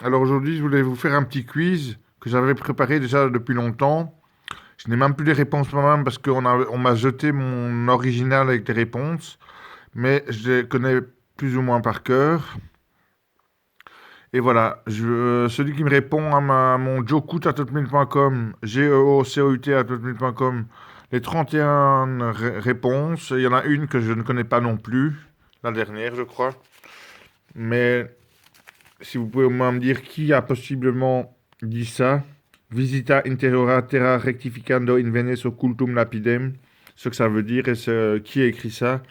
Alors aujourd'hui, je voulais vous faire un petit quiz que j'avais préparé déjà depuis longtemps. Je n'ai même plus les réponses moi-même parce on m'a jeté mon original avec les réponses, mais je les connais plus ou moins par cœur. Et voilà, celui qui me répond à mon jocout@hotmail.com, geocout@hotmail.com, les 31 réponses, il y en a une que je ne connais pas non plus, la dernière je crois. Mais si vous pouvez au moins me dire qui a possiblement dit ça. Visita interiora terra rectificando in Venice occultum lapidem. Ce que ça veut dire et qui a écrit ça.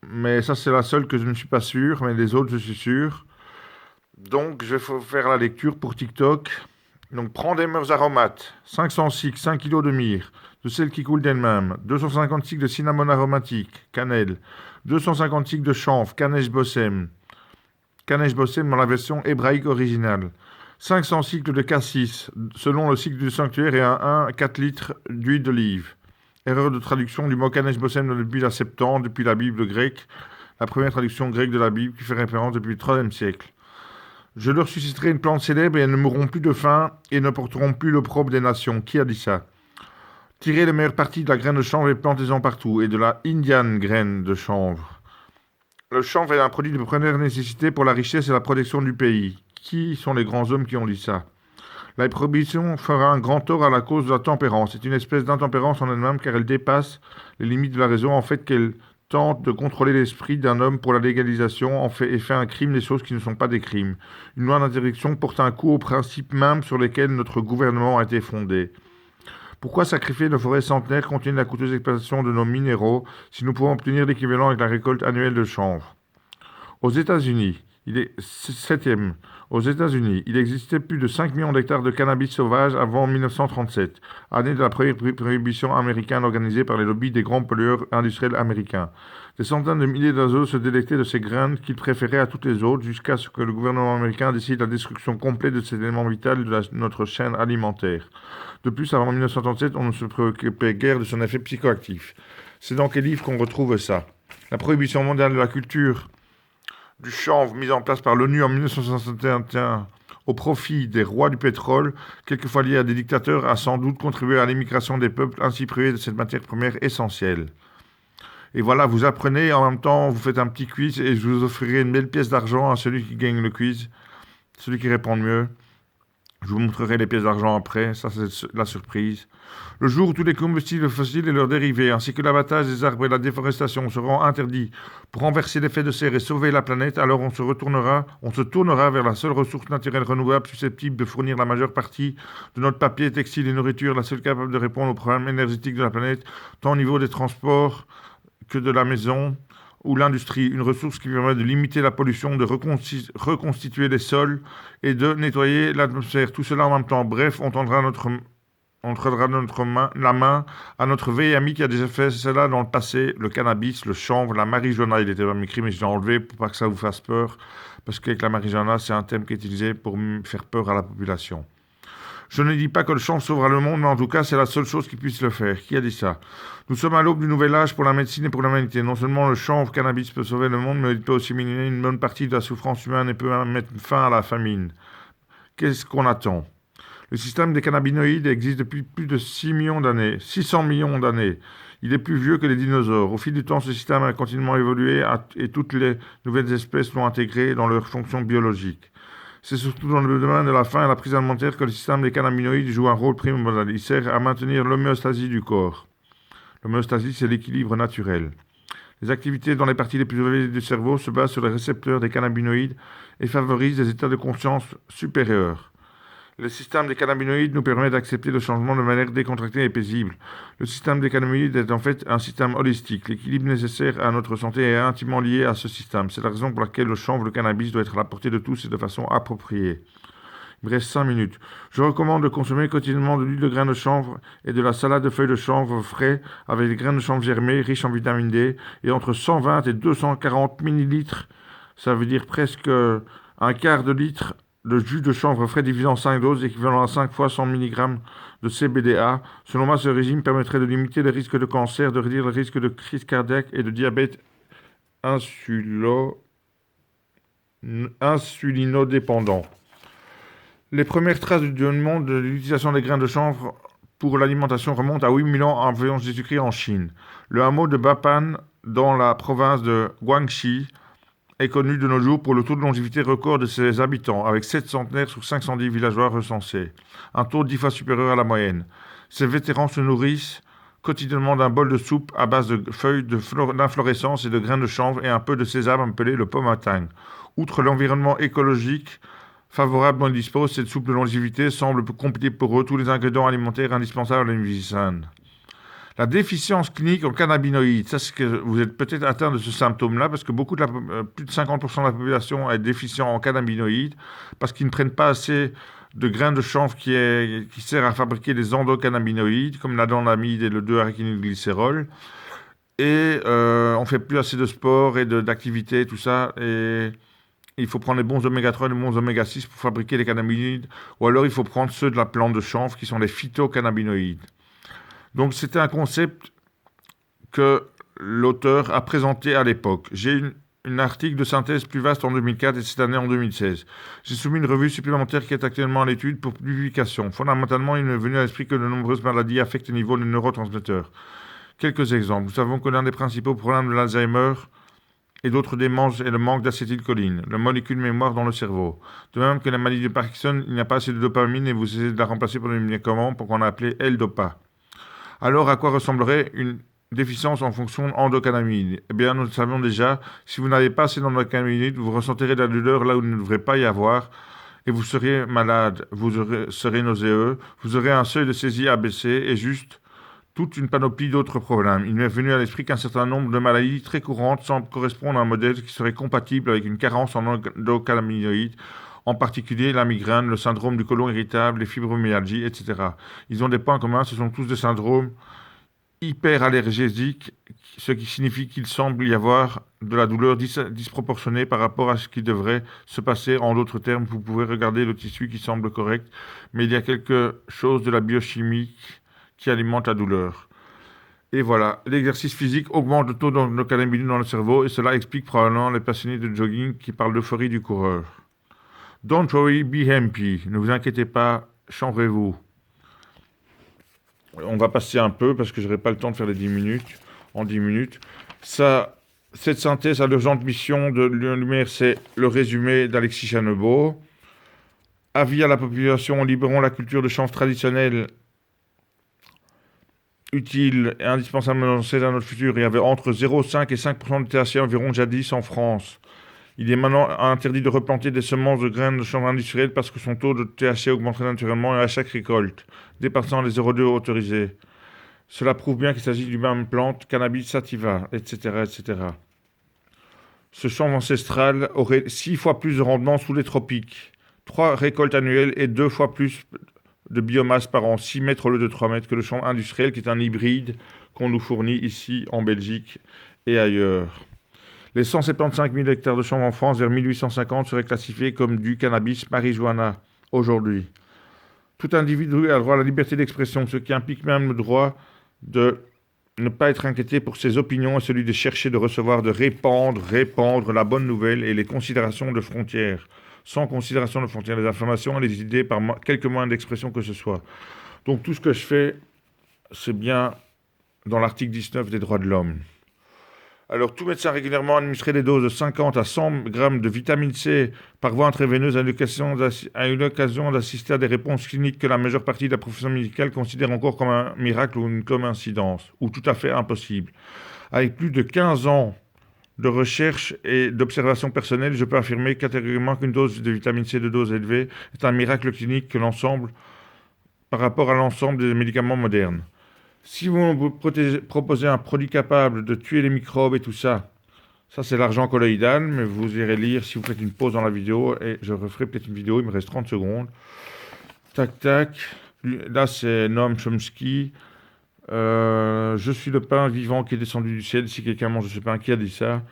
Mais ça, c'est la seule que je ne suis pas sûr. Mais les autres, je suis sûr. Donc, je vais faire la lecture pour TikTok. Donc, prends des mœurs aromates. 500 cycles, 5 kilos de myrrhe. De celles qui coulent d'elles-mêmes. 250 cycles de cinnamon aromatique. Cannelle. 250 cycles de chanvre. Caneige bossem. Caneige bossem dans la version hébraïque originale. 500 cycles de cassis, selon le cycle du sanctuaire, et un 4 litres d'huile d'olive. Erreur de traduction du mot Caneige bossem depuis la Septante, depuis la Bible grecque, la première traduction grecque de la Bible qui fait référence depuis le IIIe siècle. Je leur susciterai une plante célèbre et elles ne mourront plus de faim et ne porteront plus l'opprobre des nations. Qui a dit ça? Tirez les meilleures parties de la graine de chanvre et plantez-en partout, et de la Indian graine de chanvre. Le chanvre est un produit de première nécessité pour la richesse et la protection du pays. Qui sont les grands hommes qui ont dit ça? La prohibition fera un grand tort à la cause de la tempérance. C'est une espèce d'intempérance en elle-même car elle dépasse les limites de la raison en fait qu'elle tente de contrôler l'esprit d'un homme pour la légalisation et fait un crime des choses qui ne sont pas des crimes. Une loi d'interdiction porte un coup aux principes mêmes sur lesquels notre gouvernement a été fondé. Pourquoi sacrifier nos forêts centenaires contre la coûteuse exploitation de nos minéraux si nous pouvons obtenir l'équivalent avec la récolte annuelle de chanvre? Aux États-Unis, il est septième. Aux États-Unis, il existait plus de 5 millions d'hectares de cannabis sauvage avant 1937, année de la première prohibition américaine organisée par les lobbies des grands pollueurs industriels américains. Des centaines de milliers d'oiseaux se délectaient de ces graines qu'ils préféraient à toutes les autres jusqu'à ce que le gouvernement américain décide la destruction complète de cet élément vital de notre chaîne alimentaire. De plus, avant 1937, on ne se préoccupait guère de son effet psychoactif. C'est dans quel livre qu'on retrouve ça? La prohibition mondiale de la culture du chanvre mise en place par l'ONU en 1961 au profit des rois du pétrole, quelquefois liés à des dictateurs, a sans doute contribué à l'émigration des peuples ainsi privés de cette matière première essentielle. Et voilà, vous apprenez, en même temps, vous faites un petit quiz et je vous offrirai une belle pièce d'argent à celui qui gagne le quiz, celui qui répond le mieux. Je vous montrerai les pièces d'argent après, ça c'est la surprise. Le jour où tous les combustibles fossiles et leurs dérivés, ainsi que l'abattage des arbres et la déforestation seront interdits pour renverser l'effet de serre et sauver la planète, alors on se tournera vers la seule ressource naturelle renouvelable susceptible de fournir la majeure partie de notre papier, textile et nourriture, la seule capable de répondre aux problèmes énergétiques de la planète, tant au niveau des transports que de la maison ou l'industrie, une ressource qui permet de limiter la pollution, de reconstituer les sols et de nettoyer l'atmosphère. Tout cela en même temps. Bref, on tendra la main à notre vieil ami qui a déjà fait cela dans le passé, le cannabis, le chanvre, la marijuana. Il était dans mes écrit, mais je l'ai enlevé pour pas que ça vous fasse peur, parce qu'avec la marijuana, c'est un thème qui est utilisé pour faire peur à la population. Je ne dis pas que le chanvre sauvera le monde, mais en tout cas, c'est la seule chose qui puisse le faire. Qui a dit ça? Nous sommes à l'aube du nouvel âge pour la médecine et pour l'humanité. Non seulement le chanvre cannabis peut sauver le monde, mais il peut aussi minimiser une bonne partie de la souffrance humaine et peut même mettre fin à la famine. Qu'est-ce qu'on attend? Le système des cannabinoïdes existe depuis plus de 6 millions d'années, 600 millions d'années. Il est plus vieux que les dinosaures. Au fil du temps, ce système a continuellement évolué et toutes les nouvelles espèces l'ont intégré dans leurs fonctions biologiques. C'est surtout dans le domaine de la faim et la prise alimentaire que le système des cannabinoïdes joue un rôle primordial. Il sert à maintenir l'homéostasie du corps. L'homéostasie, c'est l'équilibre naturel. Les activités dans les parties les plus élevées du cerveau se basent sur les récepteurs des cannabinoïdes et favorisent des états de conscience supérieurs. Le système des cannabinoïdes nous permet d'accepter le changement de manière décontractée et paisible. Le système des cannabinoïdes est en fait un système holistique. L'équilibre nécessaire à notre santé est intimement lié à ce système. C'est la raison pour laquelle le chanvre, le cannabis doit être à la portée de tous et de façon appropriée. Il me reste 5 minutes. Je recommande de consommer quotidiennement de l'huile de graines de chanvre et de la salade de feuilles de chanvre frais avec des graines de chanvre germées riches en vitamine D et entre 120 et 240 millilitres, ça veut dire presque un quart de litre de jus de chanvre frais divisé en 5 doses, équivalent à 5 fois 100 mg de CBDA. Selon moi, ce régime permettrait de limiter le risque de cancer, de réduire le risque de crise cardiaque et de diabète insulo insulinodépendants. Les premières traces du monde de l'utilisation des grains de chanvre pour l'alimentation remontent à 8000 ans avant Jésus-Christ en Chine. Le hameau de Bapan, dans la province de Guangxi, est connu de nos jours pour le taux de longévité record de ses habitants, avec 7 centenaires sur 510 villageois recensés, un taux 10 fois supérieur à la moyenne. Ces vétérans se nourrissent quotidiennement d'un bol de soupe à base de feuilles d'inflorescence et de grains de chanvre et un peu de sésame appelé le pomatang. Outre l'environnement écologique favorable dont ils disposent, cette soupe de longévité semble compléter pour eux tous les ingrédients alimentaires indispensables à une vie saine. La déficience clinique en cannabinoïdes, ça c'est que vous êtes peut-être atteint de ce symptôme-là parce que plus de 50% de la population est déficient en cannabinoïdes parce qu'ils ne prennent pas assez de grains de chanvre qui sert à fabriquer des endocannabinoïdes comme l'adenamide et le 2-arachidylglycérol. Et on fait plus assez de sport et d'activité, tout ça. Et il faut prendre les bons oméga 3 et les bons oméga 6 pour fabriquer les cannabinoïdes. Ou alors il faut prendre ceux de la plante de chanvre qui sont les phytocannabinoïdes. Donc c'était un concept que l'auteur a présenté à l'époque. J'ai un article de synthèse plus vaste en 2004 et cette année en 2016. J'ai soumis une revue supplémentaire qui est actuellement à l'étude pour publication. Fondamentalement, il m'est venu à l'esprit que de nombreuses maladies affectent le niveau des neurotransmetteurs. Quelques exemples. Nous savons que l'un des principaux problèmes de l'Alzheimer et d'autres démences est le manque d'acétylcholine, la molécule mémoire dans le cerveau. De même que la maladie de Parkinson, il n'y a pas assez de dopamine et vous essayez de la remplacer par un médicament pour qu'on a appelé L-Dopa. Alors, à quoi ressemblerait une déficience en fonction endocannabinoïde? Eh bien, nous le savons déjà, si vous n'avez pas assez d'endocannabinoïdes, vous ressentirez de la douleur là où il ne devrait pas y avoir, et vous serez malade, serez nauséeux, vous aurez un seuil de saisie abaissé, et juste toute une panoplie d'autres problèmes. Il m'est venu à l'esprit qu'un certain nombre de maladies très courantes semblent correspondre à un modèle qui serait compatible avec une carence en endocannabinoïdes, en particulier la migraine, le syndrome du côlon irritable, les fibromyalgies, etc. Ils ont des points communs, ce sont tous des syndromes hyperallergésiques, ce qui signifie qu'il semble y avoir de la douleur disproportionnée par rapport à ce qui devrait se passer. En d'autres termes, vous pouvez regarder le tissu qui semble correct, mais il y a quelque chose de la biochimie qui alimente la douleur. Et voilà, l'exercice physique augmente le taux d'endocannabinoïdes dans le cerveau et cela explique probablement les passionnés de jogging qui parlent d'euphorie du coureur. Don't worry, be happy. Ne vous inquiétez pas, chanvrez-vous. On va passer un peu parce que je n'aurai pas le temps de faire les 10 minutes. En 10 minutes. Cette synthèse à l'urgente mission de Lyon Lumière, c'est le résumé d'Alexis Chanebeau. Avis à la population, libérons la culture de chanvre traditionnelle utile et indispensable dans notre futur. Il y avait entre 0,5 et 5% de THC environ jadis en France. Il est maintenant interdit de replanter des semences de graines de chanvre industrielles parce que son taux de THC augmenterait naturellement à chaque récolte, dépassant les 0,2 autorisés. Cela prouve bien qu'il s'agit d'une même plante, cannabis sativa, etc., etc. Ce chanvre ancestral aurait 6 fois plus de rendement sous les tropiques, 3 récoltes annuelles et 2 fois plus de biomasse par an, 6 mètres au lieu de 3 mètres, que le chanvre industriel qui est un hybride qu'on nous fournit ici en Belgique et ailleurs. Les 175 000 hectares de chanvre en France vers 1850 seraient classifiés comme du cannabis marijuana aujourd'hui. Tout individu a le droit à la liberté d'expression, ce qui implique même le droit de ne pas être inquiété pour ses opinions et celui de chercher, de recevoir, de répandre la bonne nouvelle et les considérations de frontières. Sans considération de frontières, les informations et les idées par quelques moyens d'expression que ce soit. Donc tout ce que je fais, c'est bien dans l'article 19 des droits de l'homme. Alors, tout médecin régulièrement administrer des doses de 50 à 100 grammes de vitamine C par voie intraveineuse a eu l'occasion d'assister à des réponses cliniques que la majeure partie de la profession médicale considère encore comme un miracle ou une coïncidence, ou tout à fait impossible. Avec plus de 15 ans de recherche et d'observation personnelle, je peux affirmer catégoriquement qu'une dose de vitamine C de dose élevée est un miracle clinique que l'ensemble, par rapport à l'ensemble des médicaments modernes. Si vous proposez un produit capable de tuer les microbes et tout ça, ça c'est l'argent colloïdal, mais vous irez lire si vous faites une pause dans la vidéo, et je referai peut-être une vidéo, il me reste 30 secondes. Tac, tac. Là c'est Noam Chomsky. Je suis le pain vivant qui est descendu du ciel. Si quelqu'un mange ce pain, qui a dit ça?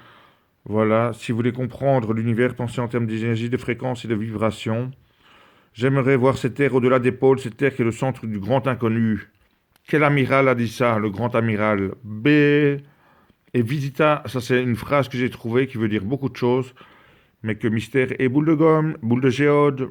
Voilà. Si vous voulez comprendre l'univers, pensez en termes d'énergie, de fréquence et de vibration. J'aimerais voir cette terre au-delà des pôles, cette terre qui est le centre du grand inconnu. Quel amiral a dit ça? Le grand amiral B. Et visita, ça c'est une phrase que j'ai trouvée qui veut dire beaucoup de choses. mais que Mystère et Boule de Gomme, Boule de Géode,